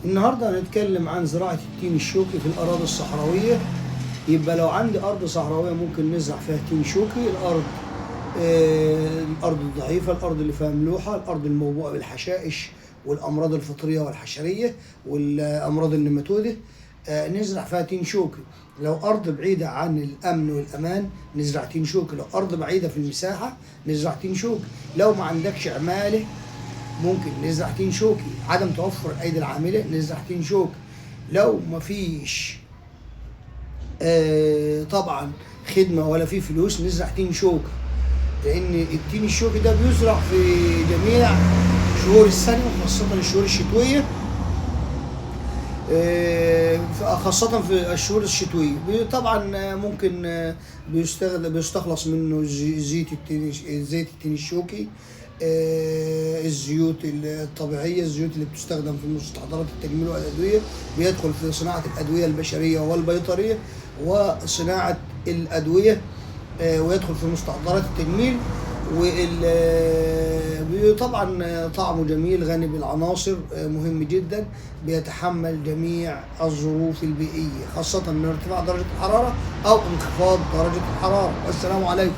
النهارده هنتكلم عن زراعة التين الشوكي في الأراضي الصحراوية. يبقى لو عندي أرض صحراوية ممكن نزرع فيها تين شوكي. الأرض الضعيفة، الأرض اللي فيها ملوحة، الأرض الموبوءة بالحشائش والأمراض الفطرية والحشرية والأمراض النماتودة، نزرع فيها تين شوكي. لو أرض بعيدة عن الأمن والأمان نزرع تين شوكي. لو أرض بعيدة في المساحة نزرع تين شوكي. لو ما عندكش عمالة ممكن نزرع تين شوكي. عدم توفر الايدي العامله نزرع تين شوكي. لو مفيش طبعا خدمه ولا في فلوس نزرع تين شوكي، لان التين الشوكي ده بيزرع في جميع شهور السنه وخاصه الشهور الشتويه. خاصة في الشهور الشتوية طبعا ممكن بيستخلص منه زيت التين الشوكي، الزيوت الطبيعية، الزيوت اللي بتستخدم في مستحضرات التجميل والأدوية، بيدخل في صناعة الأدوية البشرية والبيطرية وصناعة الأدوية، ويدخل في مستحضرات التجميل. طبعا طعمه جميل غني بالعناصر، مهم جدا، بيتحمل جميع الظروف البيئية خاصة من ارتفاع درجة الحرارة أو انخفاض درجة الحرارة. والسلام عليكم.